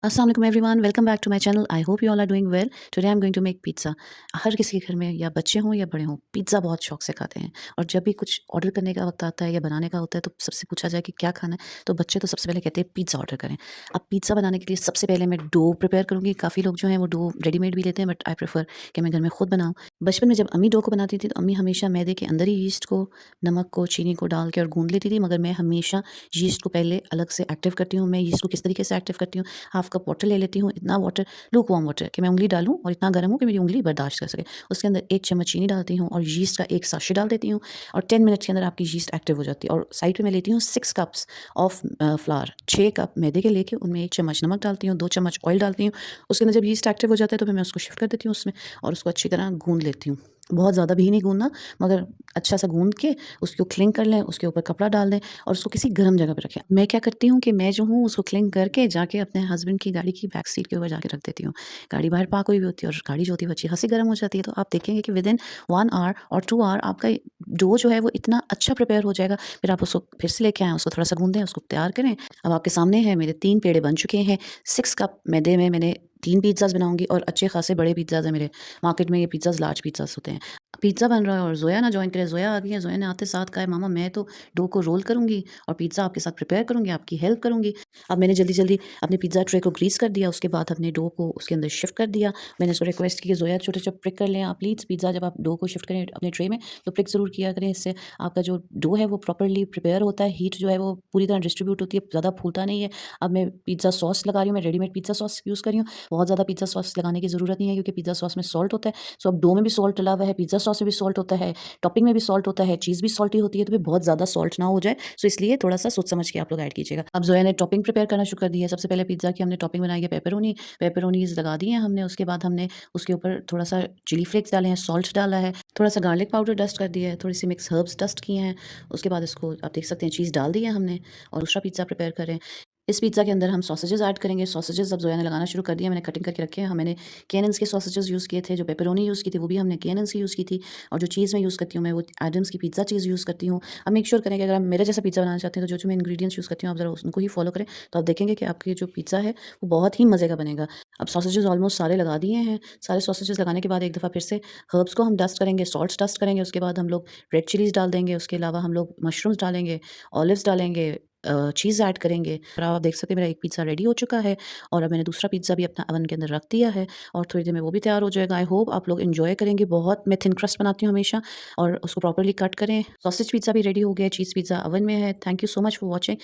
अस्सलाम वालेकुम everyone, welcome back to my channel. I hope you all are doing well. Today I am going to make pizza. हर किसी के घर में या बच्चे हों या बड़े हों, पिज़्ज़ा बहुत शौक से खाते हैं। और जब भी कुछ ऑर्डर करने का वक्त आता है या बनाने का होता है तो सबसे पूछा जाए कि क्या खाना है, तो बच्चे तो सबसे पहले कहते हैं पिज़्ज़ा ऑर्डर करें। अब पिज़्ज़ा बनाने के लिए सबसे पहले मैं डो प्रिपेयर करूँगी। काफ़ी लोग जो हैं वो डो रेडीमेड भी लेते हैं, बट आई प्रेफर कि मैं घर में खुद बनाऊँ। बचपन में जब अम्मी डो को बनाती थी तो अम्मी हमेशा मैदे के अंदर ही यीस्ट को, नमक को, चीनी को डाल के और गूंद लेती थी, मगर मैं हमेशा यीस्ट को पहले अलग से एक्टिव करती हूँ। मैं यीस्ट को किस तरीके से एक्टिव करती हूँ, हाफ कप वाटर ले लेती हूँ, इतना वाटर लूक वार्म वाटर कि मैं उंगली डालूँ और इतना गर्म हो कि मेरी उंगली बर्दाश्त कर सके। उसके अंदर 1 चम्मच चीनी डालती हूँ और यीस्ट का 1 साशे डाल देती हूँ और 10 मिनट्स के अंदर आपकी यीस्ट एक्टिव हो जाती है। और साइड पे मैं लेती हूँ 6 कप्स ऑफ फ्लावर, 6 कप मैदे के लेके उनमें 1 चम्मच नमक डालती हूँ, 2 चम्मच ऑयल डालती हूँ। उसके अंदर जब यीस्ट एक्टिव हो जाता है तो फिर मैं उसको शिफ्ट कर देती हूँ उसमें और उसको अच्छी तरह गूँध लेती हूँ। बहुत ज़्यादा भी नहीं गूँधना, मगर अच्छा सा गूँध के उसको क्लिंग कर लें, उसके ऊपर कपड़ा डाल दें और उसको किसी गर्म जगह पे रखें। मैं क्या करती हूँ कि मैं जो हूँ उसको क्लिंग करके जाके अपने हस्बैंड की गाड़ी की बैक सीट के ऊपर जाके रख देती हूँ। गाड़ी बाहर पार्क हुई हुई होती है और गाड़ी जो होती है वो अच्छी खासी गर्म हो जाती है, तो आप देखेंगे कि विदिन 1 आवर और 2 आवर आपका डो जो है वो इतना अच्छा प्रिपेयर हो जाएगा। फिर आप उसको फिर से लेके आएँ, उसको थोड़ा-सा गूँदें, उसको तैयार करें। अब आपके सामने है मेरे 3 पेड़े बन चुके हैं। 6 कप मैदे में मैंने 3 पिज़्ज़ाज़ बनाऊँगी और अच्छे खासे बड़े पिज़्ज़ाज़ हैं मेरे। मार्केट में ये पिज़्ज़ाज़ लार्ज पिज़्ज़ाज़ होते हैं। पिज़्ज़ा बन रहा है और ज़ोया ना जॉइन करे। ज़ोया आ गई है, ज़ोया ने आते साथ कहा है, "मामा मैं तो डो को रोल करूँगी और पिज़्ज़ा आपके साथ प्रिपेयर करूँगी, आपकी हेल्प करूँगी।" अब मैंने जल्दी-जल्दी अपने पिज़्ज़ा ट्रे को ग्रीस कर दिया, उसके बाद अपने डो को उसके अंदर शिफ्ट कर दिया। मैंने उसको रिक्वेस्ट की कि ज़ोया छोटे-छोटे प्रिक कर लें आप प्लीज़, पिज़्ज़ा जब आप डो को शिफ्ट करें अपने ट्रे में तो प्रिक ज़रूर किया करें, इससे आपका जो डो है वो प्रॉपर्ली प्रिपेयर होता है, हीट जो है वो पूरी तरह डिस्ट्रीब्यूट होती है, ज़्यादा फूलता नहीं है। अब मैं पिज़्ज़ा सॉस लगा रही हूँ, मैं रेडीमेड पिज़्ज़ा सॉस यूज़ कर रही हूँ। बहुत ज़्यादा पिज़्ज़ा सॉस लगाने की ज़रूरत नहीं है क्योंकि पिज़्ज़ा सॉस में सॉल्ट होता है। सो अब डो में भी सॉल्ट डला हुआ है, पिज़्ज़ा सॉस में भी सॉल्ट होता है, टॉपिंग में भी सॉल्ट होता है, चीज़ भी सॉल्टी होती है, तो फिर बहुत ज़्यादा सॉल्ट ना हो जाए, सो इसलिए थोड़ा-सा सोच समझ के आप लोग ऐड कीजिएगा। अब ज़ोया ने टॉपिंग प्रिपेयर करना शुरू कर दी है। सबसे पहले पिज़्ज़ा की हमने टॉपिंग बनाई है पेपरोनी, पेपरोनीज़ लगा दी हैं हमने, उसके बाद हमने उसके ऊपर थोड़ा-सा चिली फ्लेक्स डाले हैं, सॉल्ट डाला है, थोड़ा-सा गार्लिक पाउडर डस्ट कर दिया है, थोड़ी-सी मिक्स हर्ब्स डस्ट किए हैं। उसके बाद इसको आप देख सकते हैं चीज़ डाल दी है हमने और दूसरा पिज़्ज़ा प्रिपेयर कर रहे हैं। इस पिज़्ज़ा के अंदर हम सॉसेजेस ऐड करेंगे। सॉसेजेस अब ज़ोया ने लगाना शुरू कर दिया, मैंने कटिंग करके रखे हैं। हाँ, मैंने केनन्स के सॉसेजेस यूज़ किए थे, जो पेपरोनी यूज़ की थी वो भी हमने केनन्स की यूज़ की थी और जो चीज़ मैं यूज़ करती हूँ मैं वो एडम्स की पिज़्ज़ा चीज़ यूज़ करती हूँ। अब मेक श्योर करें कि अगर आप मेरे जैसा पिज़्ज़ा बनाना चाहते हैं तो जो-जो मैं इंग्रीडिएंट्स यूज़ करती हूँ आप ज़रा उनको ही फॉलो करें, तो आप देखेंगे कि आपके जो पिज़्ज़ा है वो बहुत ही मज़े का बनेगा। अब सॉसेजेस ऑलमोस्ट सारे लगा दिए हैं। सारे सॉसेजेस लगाने के बाद एक दफ़ा फिर से हर्ब्स को हम डस्ट करेंगे, सॉल्ट्स डस्ट करेंगे, उसके बाद हम लोग रेड चिलीज़ डाल देंगे, उसके अलावा हम लोग मशरूम्स डालेंगे, ऑलिव्स डालेंगे, चीज़ ऐड करेंगे। और आप देख सकते हैं मेरा एक पिज़्ज़ा रेडी हो चुका है और अब मैंने दूसरा पिज़्ज़ा भी अपना ओवन के अंदर रख दिया है और थोड़ी देर में वो भी तैयार हो जाएगा। आई होप आप लोग एन्जॉय करेंगे। बहुत मैं थिन क्रस्ट बनाती हूँ हमेशा और उसको प्रॉपर्ली कट करें। सॉसेज पिज़्ज़ा भी रेडी हो गया है, चीज़ पिज़्ज़ा ओवन में है। Thank you so much for watching.